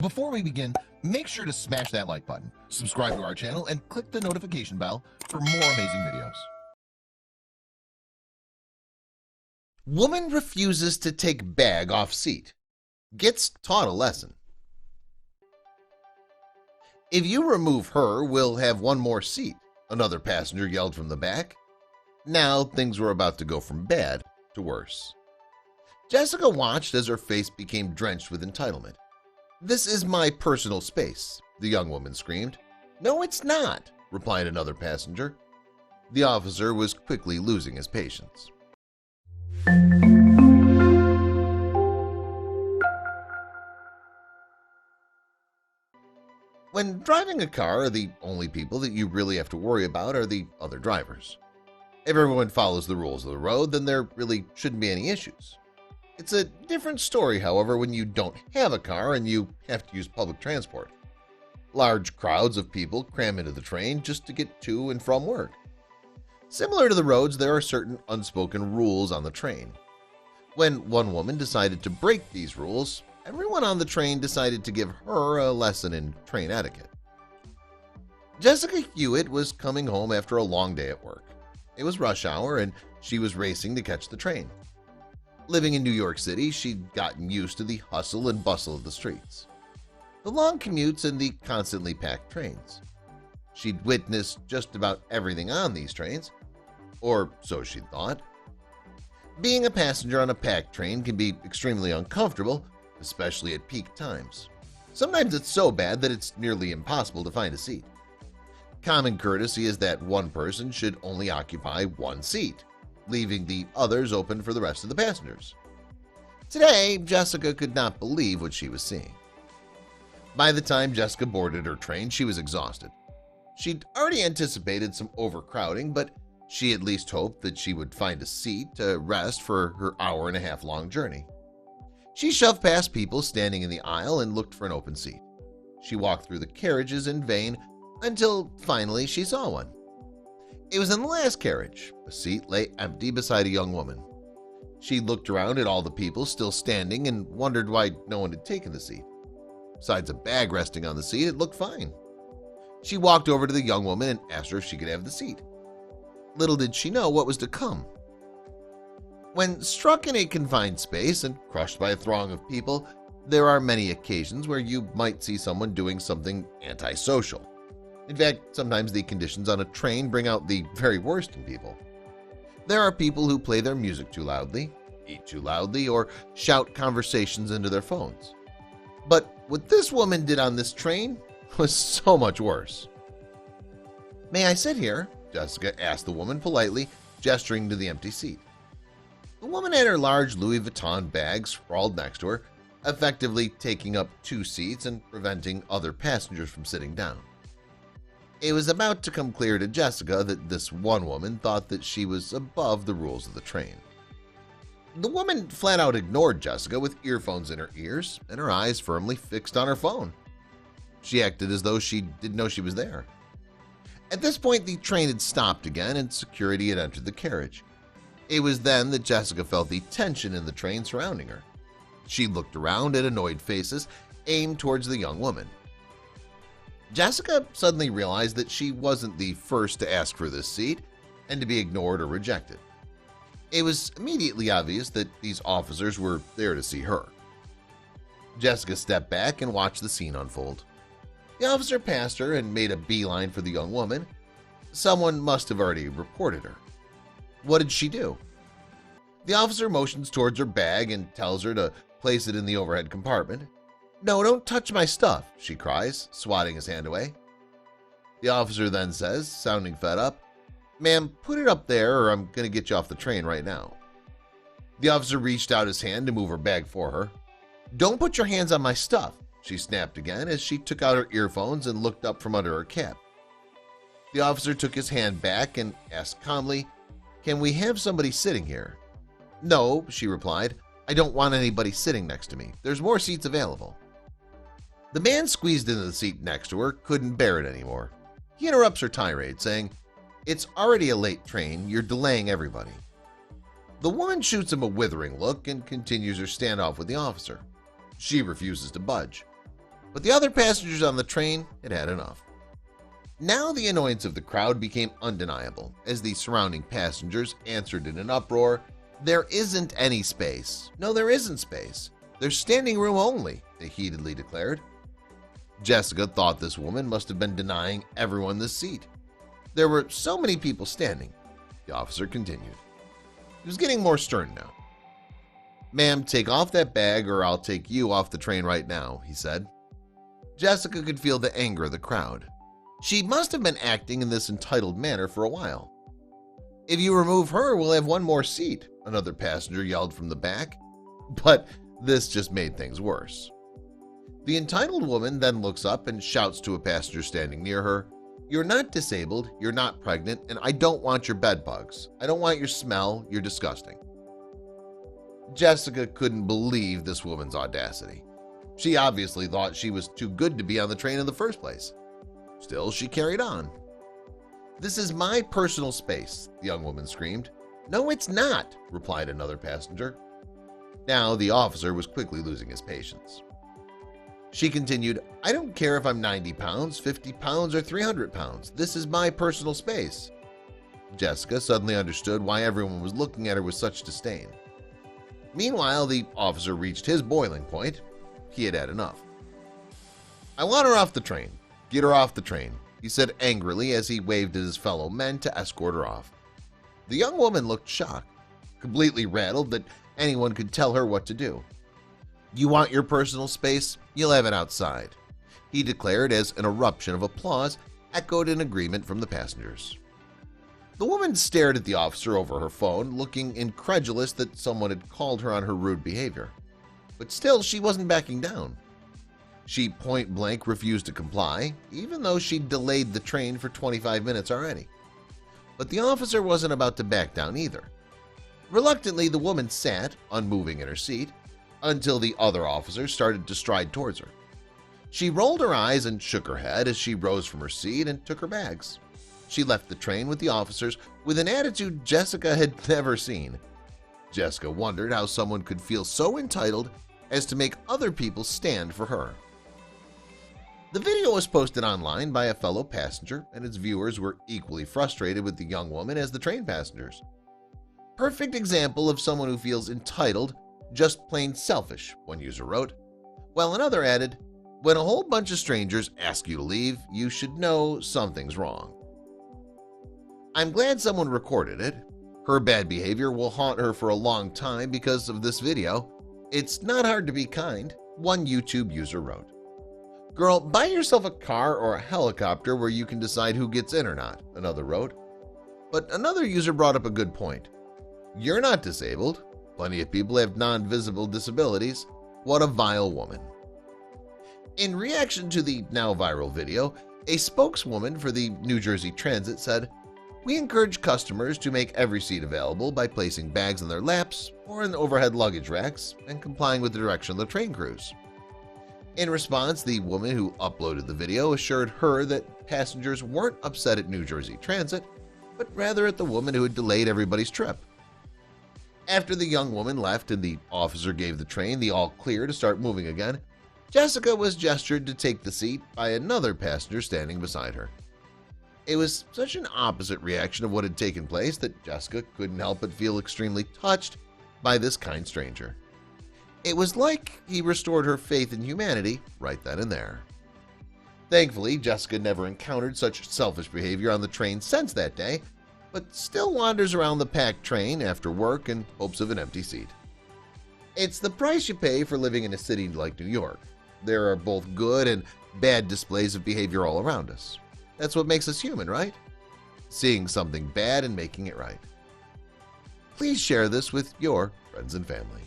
Before we begin, make sure to smash that like button, subscribe to our channel, and click the notification bell for more amazing videos. Woman refuses to take bag off seat. Gets taught a lesson. If you remove her, we'll have one more seat, another passenger yelled from the back. Now things were about to go from bad to worse. Jessica watched as her face became drenched with entitlement. "This is my personal space," the young woman screamed. "No, it's not," replied another passenger. The officer was quickly losing his patience. When driving a car, the only people that you really have to worry about are the other drivers. If everyone follows the rules of the road, then there really shouldn't be any issues. It's a different story, however, when you don't have a car and you have to use public transport. Large crowds of people cram into the train just to get to and from work. Similar to the roads, there are certain unspoken rules on the train. When one woman decided to break these rules, everyone on the train decided to give her a lesson in train etiquette. Jessica Hewitt was coming home after a long day at work. It was rush hour and she was racing to catch the train. Living in New York City, she'd gotten used to the hustle and bustle of the streets, the long commutes and the constantly packed trains. She'd witnessed just about everything on these trains, or so she thought. Being a passenger on a packed train can be extremely uncomfortable, especially at peak times. Sometimes it's so bad that it's nearly impossible to find a seat. Common courtesy is that one person should only occupy one seat, leaving the others open for the rest of the passengers. Today, Jessica could not believe what she was seeing. By the time Jessica boarded her train, she was exhausted. She'd already anticipated some overcrowding, but she at least hoped that she would find a seat to rest for her hour-and-a-half long journey. She shoved past people standing in the aisle and looked for an open seat. She walked through the carriages in vain until finally she saw one. It was in the last carriage. A seat lay empty beside a young woman. She looked around at all the people still standing and wondered why no one had taken the seat. Besides a bag resting on the seat, it looked fine. She walked over to the young woman and asked her if she could have the seat. Little did she know what was to come. When struck in a confined space and crushed by a throng of people, there are many occasions where you might see someone doing something antisocial. In fact, sometimes the conditions on a train bring out the very worst in people. There are people who play their music too loudly, eat too loudly, or shout conversations into their phones. But what this woman did on this train was so much worse. "May I sit here?" Jessica asked the woman politely, gesturing to the empty seat. The woman had her large Louis Vuitton bag sprawled next to her, effectively taking up two seats and preventing other passengers from sitting down. It was about to come clear to Jessica that this one woman thought that she was above the rules of the train. The woman flat out ignored Jessica with earphones in her ears and her eyes firmly fixed on her phone. She acted as though she didn't know she was there. At this point, the train had stopped again and security had entered the carriage. It was then that Jessica felt the tension in the train surrounding her. She looked around at annoyed faces aimed towards the young woman. Jessica suddenly realized that she wasn't the first to ask for this seat and to be ignored or rejected. It was immediately obvious that these officers were there to see her. Jessica stepped back and watched the scene unfold. The officer passed her and made a beeline for the young woman. Someone must have already reported her. What did she do? The officer motions towards her bag and tells her to place it in the overhead compartment. "No, don't touch my stuff," she cries, swatting his hand away. The officer then says, sounding fed up, "Ma'am, put it up there or I'm going to get you off the train right now." The officer reached out his hand to move her bag for her. "Don't put your hands on my stuff," she snapped again as she took out her earphones and looked up from under her cap. The officer took his hand back and asked calmly, "Can we have somebody sitting here?" "No," she replied, "I don't want anybody sitting next to me. There's more seats available." The man squeezed into the seat next to her couldn't bear it anymore. He interrupts her tirade, saying, "It's already a late train. You're delaying everybody." The woman shoots him a withering look and continues her standoff with the officer. She refuses to budge. But the other passengers on the train had had enough. Now the annoyance of the crowd became undeniable as the surrounding passengers answered in an uproar, "There isn't any space. No, there isn't space. There's standing room only," they heatedly declared. Jessica thought this woman must have been denying everyone this seat. There were so many people standing. The officer continued. He was getting more stern now. "Ma'am, take off that bag or I'll take you off the train right now," he said. Jessica could feel the anger of the crowd. She must have been acting in this entitled manner for a while. "If you remove her, we'll have one more seat," another passenger yelled from the back. But this just made things worse. The entitled woman then looks up and shouts to a passenger standing near her, "You're not disabled, you're not pregnant, and I don't want your bed bugs. I don't want your smell, you're disgusting." Jessica couldn't believe this woman's audacity. She obviously thought she was too good to be on the train in the first place. Still, she carried on. "This is my personal space," the young woman screamed. "No, it's not," replied another passenger. Now the officer was quickly losing his patience. She continued, "I don't care if I'm 90 pounds, 50 pounds, or 300 pounds. This is my personal space." Jessica suddenly understood why everyone was looking at her with such disdain. Meanwhile, the officer reached his boiling point. He had had enough. "I want her off the train. Get her off the train," he said angrily as he waved at his fellow men to escort her off. The young woman looked shocked, completely rattled that anyone could tell her what to do. "You want your personal space? You'll have it outside," he declared as an eruption of applause echoed in agreement from the passengers. The woman stared at the officer over her phone, looking incredulous that someone had called her on her rude behavior. But still, she wasn't backing down. She point-blank refused to comply, even though she'd delayed the train for 25 minutes already. But the officer wasn't about to back down either. Reluctantly, the woman sat, unmoving in her seat, until the other officers started to stride towards her. She rolled her eyes and shook her head as she rose from her seat and took her bags. She left the train with the officers with an attitude Jessica had never seen. Jessica wondered how someone could feel so entitled as to make other people stand for her. The video was posted online by a fellow passenger, and its viewers were equally frustrated with the young woman as the train passengers. "Perfect example of someone who feels entitled, just plain selfish," one user wrote, while another added, "When a whole bunch of strangers ask you to leave, you should know something's wrong." I'm glad someone recorded it. Her bad behavior will haunt her for a long time because of this video. "It's not hard to be kind," one YouTube user wrote. "Girl, buy yourself a car or a helicopter where you can decide who gets in or not," another wrote. But another user brought up a good point. "You're not disabled. Plenty of people have non-visible disabilities. What a vile woman." In reaction to the now viral video, a spokeswoman for the New Jersey Transit said, "We encourage customers to make every seat available by placing bags on their laps or in overhead luggage racks and complying with the direction of the train crews." In response, the woman who uploaded the video assured her that passengers weren't upset at New Jersey Transit, but rather at the woman who had delayed everybody's trip. After the young woman left and the officer gave the train the all-clear to start moving again, Jessica was gestured to take the seat by another passenger standing beside her. It was such an opposite reaction of what had taken place that Jessica couldn't help but feel extremely touched by this kind stranger. It was like he restored her faith in humanity right then and there. Thankfully, Jessica never encountered such selfish behavior on the train since that day, but still wanders around the packed train after work in hopes of an empty seat. It's the price you pay for living in a city like New York. There are both good and bad displays of behavior all around us. That's what makes us human, right? Seeing something bad and making it right. Please share this with your friends and family.